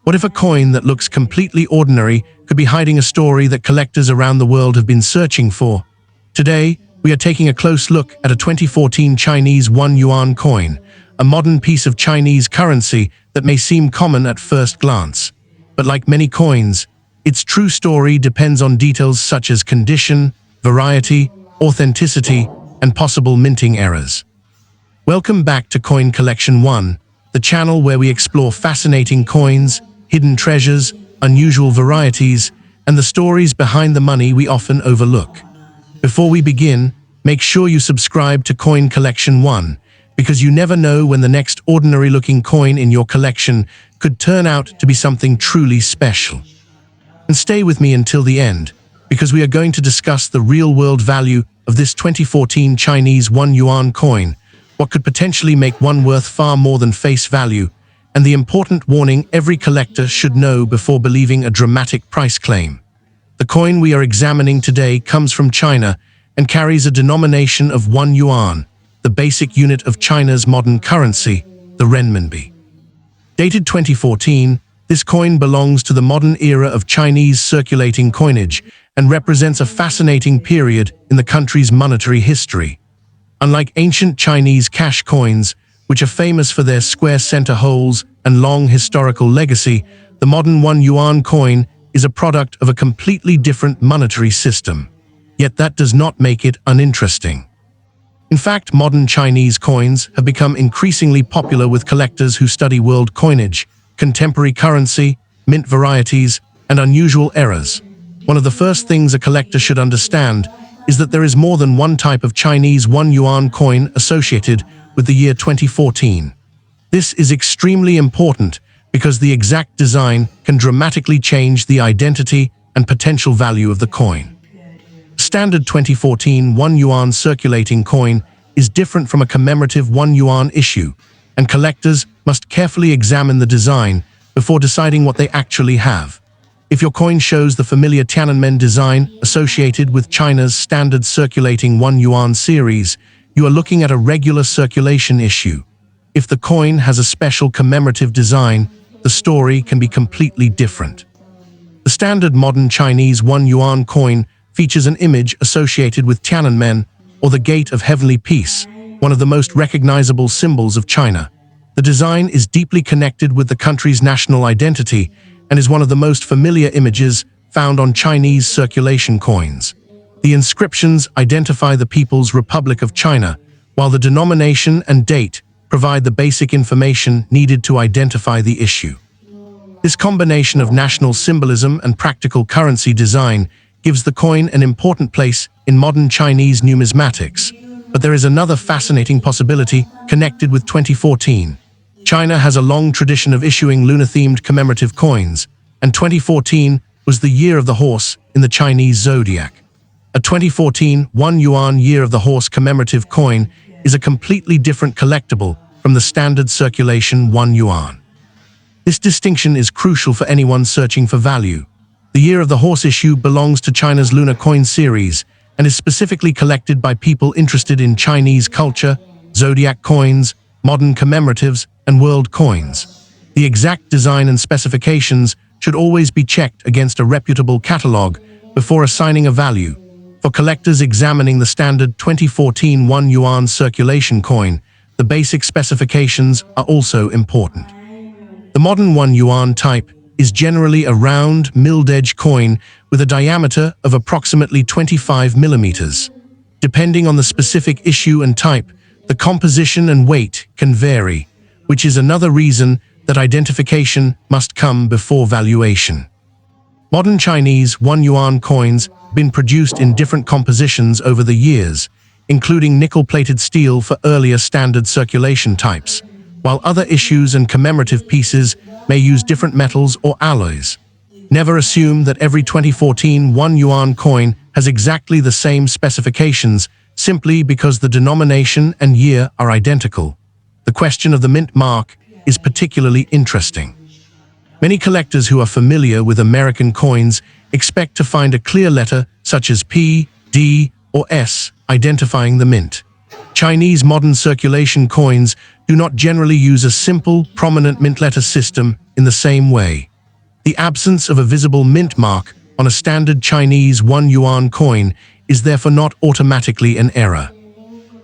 What if a coin that looks completely ordinary could be hiding a story that collectors around the world have been searching for? Today, we are taking a close look at a 2014 Chinese 1 yuan coin, a modern piece of Chinese currency that may seem common at first glance. But like many coins, its true story depends on details such as condition, variety, authenticity, and possible minting errors. Welcome back to Coin Collection 1, the channel where we explore fascinating coins, hidden treasures, unusual varieties, and the stories behind the money we often overlook. Before we begin, make sure you subscribe to Coin Collection 1, because you never know when the next ordinary-looking coin in your collection could turn out to be something truly special. And stay with me until the end, because we are going to discuss the real-world value of this 2014 Chinese 1 yuan coin, what could potentially make one worth far more than face value, and the important warning every collector should know before believing a dramatic price claim. The coin we are examining today comes from China and carries a denomination of 1 yuan, the basic unit of China's modern currency, the renminbi. Dated 2014, this coin belongs to the modern era of Chinese circulating coinage and represents a fascinating period in the country's monetary history. Unlike ancient Chinese cash coins, which are famous for their square center holes and long historical legacy, the modern 1 yuan coin is a product of a completely different monetary system. Yet that does not make it uninteresting. In fact, modern Chinese coins have become increasingly popular with collectors who study world coinage, contemporary currency, mint varieties, and unusual errors. One of the first things a collector should understand is that there is more than one type of Chinese 1 yuan coin associated with the year 2014. This is extremely important because the exact design can dramatically change the identity and potential value of the coin. Standard 2014 1 yuan circulating coin is different from a commemorative 1 yuan issue, and collectors must carefully examine the design before deciding what they actually have. If your coin shows the familiar Tiananmen design associated with China's standard circulating 1 yuan series, you are looking at a regular circulation issue. If the coin has a special commemorative design, the story can be completely different. The standard modern Chinese 1 yuan coin features an image associated with Tiananmen, or the Gate of Heavenly Peace, one of the most recognizable symbols of China. The design is deeply connected with the country's national identity and is one of the most familiar images found on Chinese circulation coins. The inscriptions identify the People's Republic of China, while the denomination and date provide the basic information needed to identify the issue. This combination of national symbolism and practical currency design gives the coin an important place in modern Chinese numismatics. But there is another fascinating possibility connected with 2014. China has a long tradition of issuing lunar-themed commemorative coins, and 2014 was the Year of the Horse in the Chinese zodiac. A 2014 1 yuan Year of the Horse commemorative coin is a completely different collectible from the standard circulation 1 yuan. This distinction is crucial for anyone searching for value. The Year of the Horse issue belongs to China's lunar coin series and is specifically collected by people interested in Chinese culture, zodiac coins, modern commemoratives, and world coins. The exact design and specifications should always be checked against a reputable catalog before assigning a value. For collectors examining the standard 2014 1 yuan circulation coin, the basic specifications are also important. The modern 1 yuan type is generally a round, milled-edge coin with a diameter of approximately 25 millimeters. Depending on the specific issue and type, the composition and weight can vary, which is another reason that identification must come before valuation. Modern Chinese 1 yuan coins have been produced in different compositions over the years, including nickel-plated steel for earlier standard circulation types, while other issues and commemorative pieces may use different metals or alloys. Never assume that every 2014 1 yuan coin has exactly the same specifications simply because the denomination and year are identical. The question of the mint mark is particularly interesting. Many collectors who are familiar with American coins expect to find a clear letter such as P, D, or S identifying the mint. Chinese modern circulation coins do not generally use a simple, prominent mint letter system in the same way. The absence of a visible mint mark on a standard Chinese 1 yuan coin is therefore not automatically an error.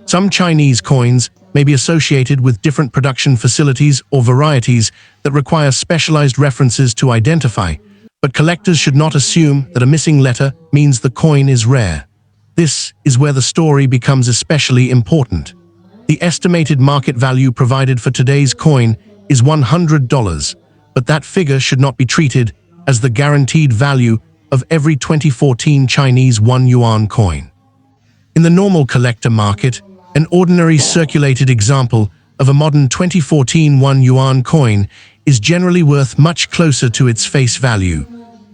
Some Chinese coins may be associated with different production facilities or varieties that require specialized references to identify, but collectors should not assume that a missing letter means the coin is rare. This is where the story becomes especially important. The estimated market value provided for today's coin is $100, but that figure should not be treated as the guaranteed value of every 2014 Chinese 1 yuan coin. In the normal collector market, an ordinary circulated example of a modern 2014 1 yuan coin is generally worth much closer to its face value,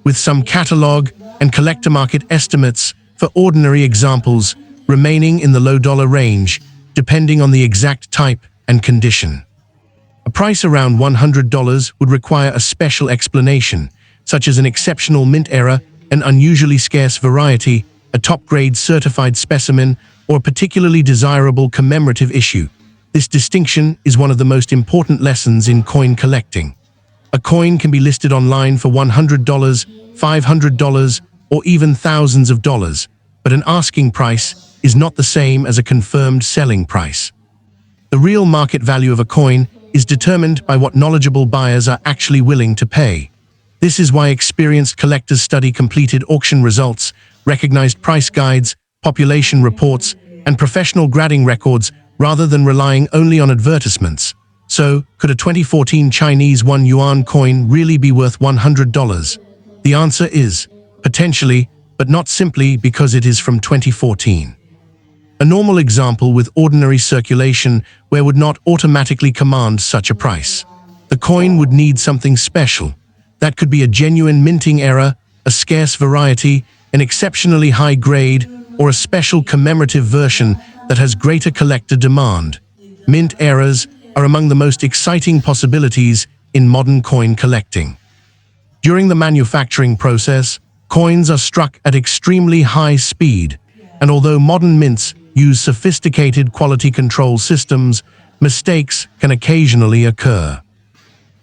with some catalog and collector market estimates for ordinary examples remaining in the low dollar range, depending on the exact type and condition. A price around $100 would require a special explanation, such as an exceptional mint error, an unusually scarce variety, a top-grade certified specimen, or a particularly desirable commemorative issue. This distinction is one of the most important lessons in coin collecting. A coin can be listed online for $100, $500, or even thousands of dollars, but an asking price is not the same as a confirmed selling price. The real market value of a coin is determined by what knowledgeable buyers are actually willing to pay. This is why experienced collectors study completed auction results, recognized price guides, population reports, and professional grading records rather than relying only on advertisements. So, could a 2014 Chinese 1 yuan coin really be worth $100? The answer is, potentially, but not simply because it is from 2014. A normal example with ordinary circulation where would not automatically command such a price. The coin would need something special. That could be a genuine minting error, a scarce variety, an exceptionally high grade, or a special commemorative version that has greater collector demand. Mint errors are among the most exciting possibilities in modern coin collecting. During the manufacturing process, coins are struck at extremely high speed, and although modern mints use sophisticated quality control systems, mistakes can occasionally occur.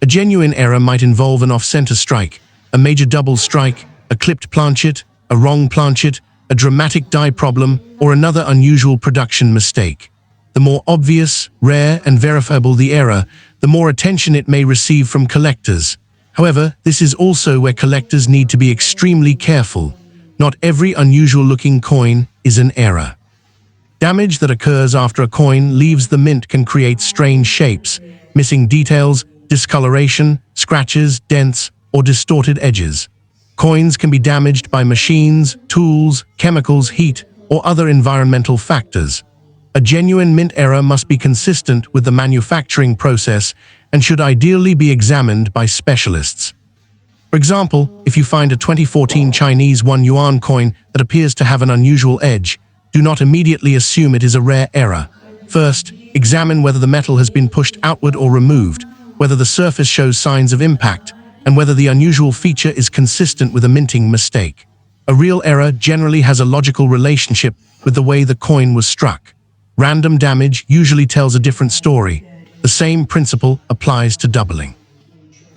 A genuine error might involve an off-center strike, a major double strike, a clipped planchet, a wrong planchet, a dramatic die problem, or another unusual production mistake. The more obvious, rare, and verifiable the error, the more attention it may receive from collectors. However, this is also where collectors need to be extremely careful. Not every unusual-looking coin is an error. Damage that occurs after a coin leaves the mint can create strange shapes, missing details, discoloration, scratches, dents, or distorted edges. Coins can be damaged by machines, tools, chemicals, heat, or other environmental factors. A genuine mint error must be consistent with the manufacturing process and should ideally be examined by specialists. For example, if you find a 2014 Chinese 1 yuan coin that appears to have an unusual edge, do not immediately assume it is a rare error. First, examine whether the metal has been pushed outward or removed, whether the surface shows signs of impact, and whether the unusual feature is consistent with a minting mistake. A real error generally has a logical relationship with the way the coin was struck. Random damage usually tells a different story. The same principle applies to doubling.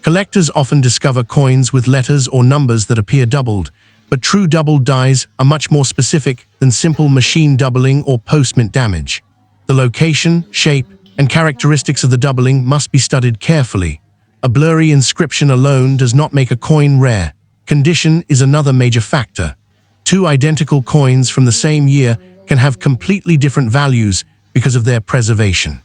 Collectors often discover coins with letters or numbers that appear doubled, but true doubled dies are much more specific than simple machine doubling or post-mint damage. The location, shape, and characteristics of the doubling must be studied carefully. A blurry inscription alone does not make a coin rare. Condition is another major factor. Two identical coins from the same year can have completely different values because of their preservation.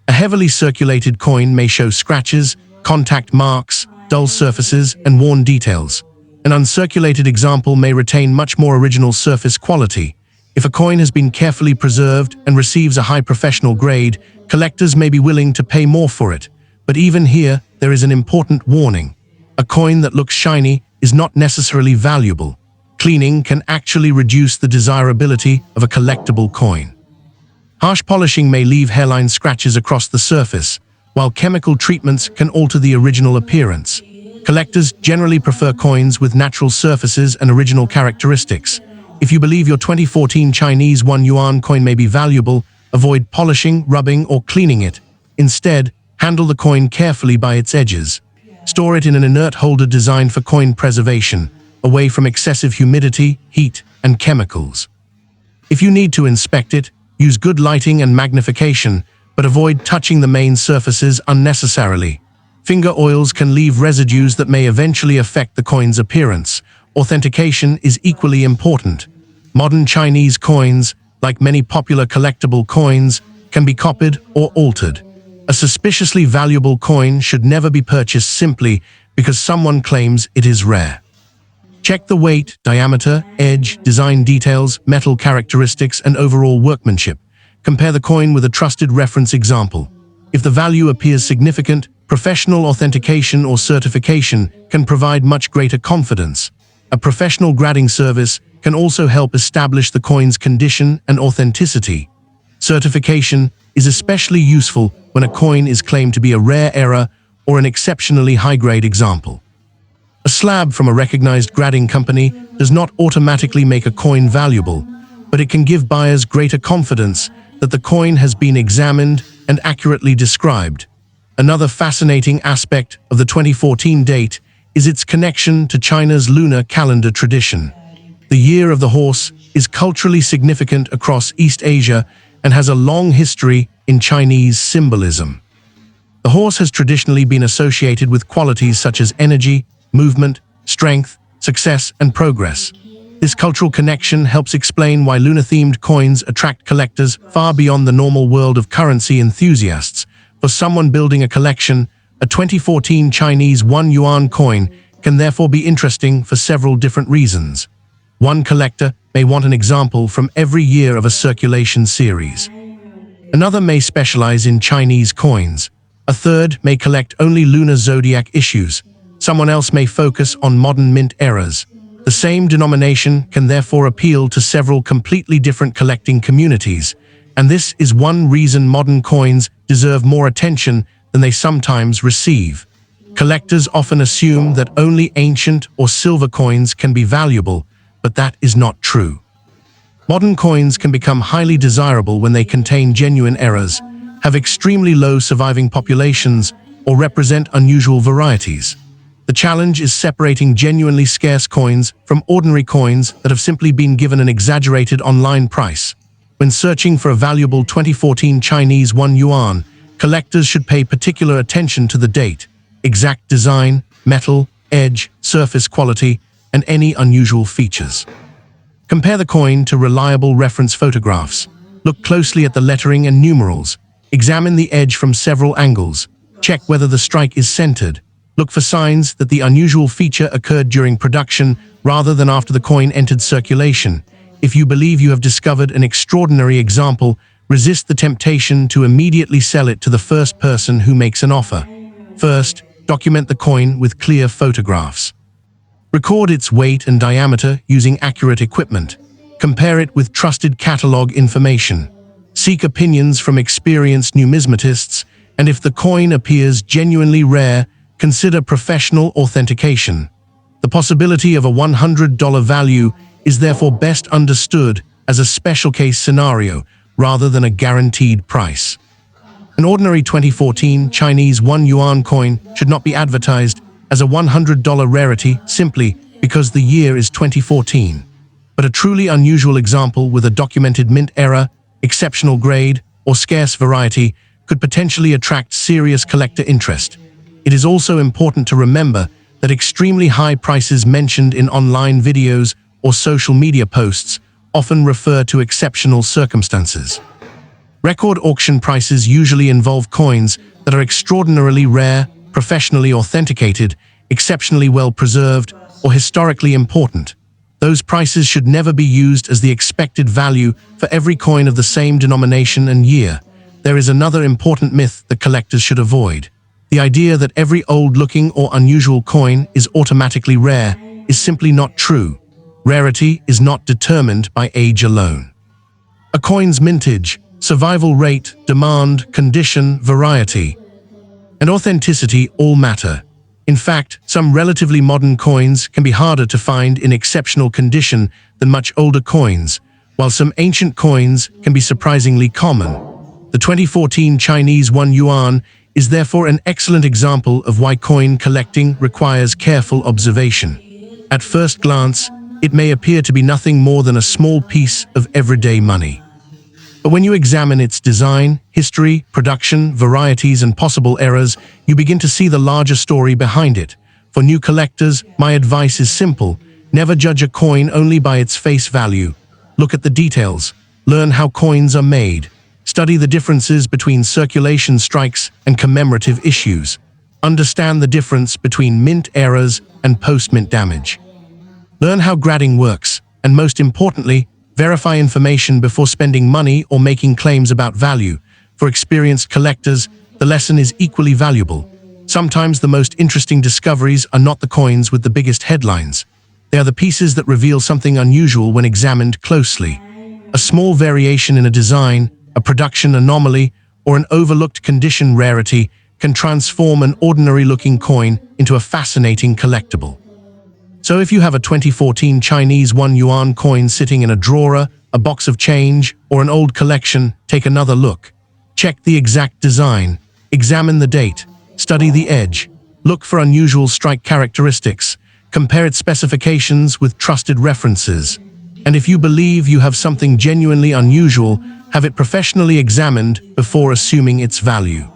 A heavily circulated coin may show scratches, contact marks, dull surfaces, and worn details. An uncirculated example may retain much more original surface quality. If a coin has been carefully preserved and receives a high professional grade, collectors may be willing to pay more for it. But even here, there is an important warning. A coin that looks shiny is not necessarily valuable. Cleaning can actually reduce the desirability of a collectible coin. Harsh polishing may leave hairline scratches across the surface, while chemical treatments can alter the original appearance. Collectors generally prefer coins with natural surfaces and original characteristics. If you believe your 2014 Chinese 1 yuan coin may be valuable, avoid polishing, rubbing, or cleaning it. Instead, handle the coin carefully by its edges. Store it in an inert holder designed for coin preservation, away from excessive humidity, heat, and chemicals. If you need to inspect it, use good lighting and magnification, but avoid touching the main surfaces unnecessarily. Finger oils can leave residues that may eventually affect the coin's appearance. Authentication is equally important. Modern Chinese coins, like many popular collectible coins, can be copied or altered. A suspiciously valuable coin should never be purchased simply because someone claims it is rare. Check the weight, diameter, edge, design details, metal characteristics, and overall workmanship. Compare the coin with a trusted reference example. If the value appears significant, professional authentication or certification can provide much greater confidence. A professional grading service can also help establish the coin's condition and authenticity. Certification is especially useful when a coin is claimed to be a rare error or an exceptionally high-grade example. A slab from a recognized grading company does not automatically make a coin valuable, but it can give buyers greater confidence that the coin has been examined and accurately described. Another fascinating aspect of the 2014 date is its connection to China's lunar calendar tradition. The Year of the Horse is culturally significant across East Asia and has a long history in Chinese symbolism. The horse has traditionally been associated with qualities such as energy, movement, strength, success, and progress. This cultural connection helps explain why lunar-themed coins attract collectors far beyond the normal world of currency enthusiasts. For someone building a collection, a 2014 Chinese 1 Yuan coin can therefore be interesting for several different reasons. One collector may want an example from every year of a circulation series. Another may specialize in Chinese coins. A third may collect only lunar zodiac issues. Someone else may focus on modern mint eras. The same denomination can therefore appeal to several completely different collecting communities, and this is one reason modern coins deserve more attention than they sometimes receive. Collectors often assume that only ancient or silver coins can be valuable, but that is not true. Modern coins can become highly desirable when they contain genuine errors, have extremely low surviving populations, or represent unusual varieties. The challenge is separating genuinely scarce coins from ordinary coins that have simply been given an exaggerated online price. When searching for a valuable 2014 Chinese 1 Yuan, collectors should pay particular attention to the date, exact design, metal, edge, surface quality, and any unusual features. Compare the coin to reliable reference photographs. Look closely at the lettering and numerals. Examine the edge from several angles. Check whether the strike is centered. Look for signs that the unusual feature occurred during production rather than after the coin entered circulation. If you believe you have discovered an extraordinary example, resist the temptation to immediately sell it to the first person who makes an offer. First, document the coin with clear photographs. Record its weight and diameter using accurate equipment. Compare it with trusted catalog information. Seek opinions from experienced numismatists, and if the coin appears genuinely rare, consider professional authentication. The possibility of a $100 value is therefore best understood as a special case scenario rather than a guaranteed price. An ordinary 2014 Chinese 1 Yuan coin should not be advertised as a $100 rarity simply because the year is 2014. But a truly unusual example with a documented mint error, exceptional grade, or scarce variety could potentially attract serious collector interest. It is also important to remember that extremely high prices mentioned in online videos or social media posts often refer to exceptional circumstances. Record auction prices usually involve coins that are extraordinarily rare, professionally authenticated, exceptionally well preserved, or historically important. Those prices should never be used as the expected value for every coin of the same denomination and year. There is another important myth that collectors should avoid. The idea that every old-looking or unusual coin is automatically rare is simply not true. Rarity is not determined by age alone. A coin's mintage, survival rate, demand, condition, variety, and authenticity all matter. In fact, some relatively modern coins can be harder to find in exceptional condition than much older coins, while some ancient coins can be surprisingly common. The 2014 Chinese 1 Yuan is therefore an excellent example of why coin collecting requires careful observation. At first glance, it may appear to be nothing more than a small piece of everyday money. But when you examine its design, history, production, varieties, and possible errors, you begin to see the larger story behind it. For new collectors, my advice is simple: never judge a coin only by its face value. Look at the details. Learn how coins are made. Study the differences between circulation strikes and commemorative issues. Understand the difference between mint errors and post-mint damage. Learn how grading works, and most importantly, verify information before spending money or making claims about value. For experienced collectors, the lesson is equally valuable. Sometimes the most interesting discoveries are not the coins with the biggest headlines. They are the pieces that reveal something unusual when examined closely. A small variation in a design, a production anomaly, or an overlooked condition rarity can transform an ordinary-looking coin into a fascinating collectible. So if you have a 2014 Chinese Yuan coin sitting in a drawer, a box of change, or an old collection, take another look. Check the exact design, examine the date, study the edge, look for unusual strike characteristics, compare its specifications with trusted references. And if you believe you have something genuinely unusual, have it professionally examined before assuming its value.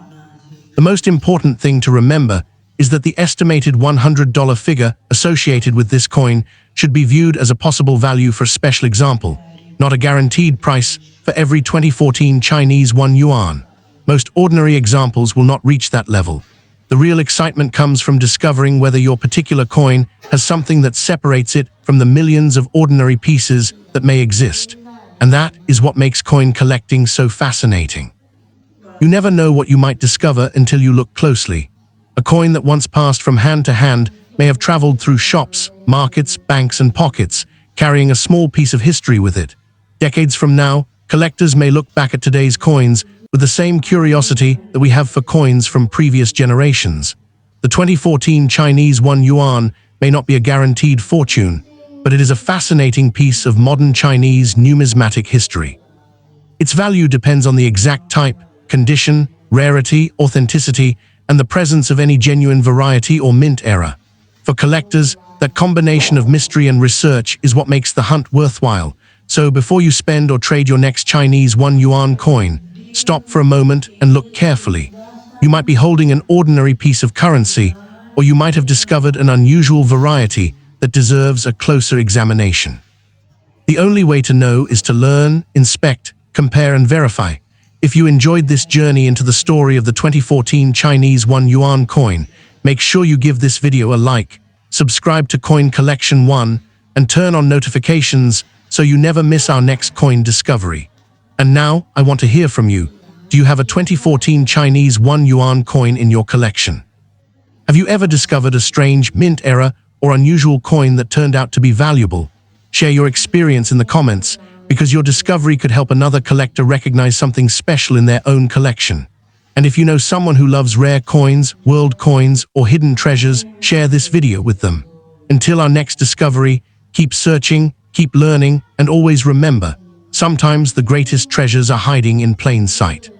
The most important thing to remember is that the estimated $100 figure associated with this coin should be viewed as a possible value for a special example, not a guaranteed price for every 2014 Chinese Yuan. Most ordinary examples will not reach that level. The real excitement comes from discovering whether your particular coin has something that separates it from the millions of ordinary pieces that may exist. And that is what makes coin collecting so fascinating. You never know what you might discover until you look closely. A coin that once passed from hand to hand may have traveled through shops, markets, banks, and pockets, carrying a small piece of history with it. Decades from now, collectors may look back at today's coins with the same curiosity that we have for coins from previous generations. The 2014 Chinese Yuan may not be a guaranteed fortune, but it is a fascinating piece of modern Chinese numismatic history. Its value depends on the exact type, condition, rarity, authenticity, and the presence of any genuine variety or mint error. For collectors, that combination of mystery and research is what makes the hunt worthwhile. So before you spend or trade your next Chinese Yuan coin, stop for a moment and look carefully. You might be holding an ordinary piece of currency, or you might have discovered an unusual variety that deserves a closer examination. The only way to know is to learn, inspect, compare, and verify. If you enjoyed this journey into the story of the 2014 Chinese Yuan coin, make sure you give this video a like, subscribe to Coin Collection 1, and turn on notifications so you never miss our next coin discovery. And now, I want to hear from you. Do you have a 2014 Chinese Yuan coin in your collection? Have you ever discovered a strange mint error or unusual coin that turned out to be valuable? Share your experience in the comments, because your discovery could help another collector recognize something special in their own collection. And if you know someone who loves rare coins, world coins, or hidden treasures, share this video with them. Until our next discovery, keep searching, keep learning, and always remember, sometimes the greatest treasures are hiding in plain sight.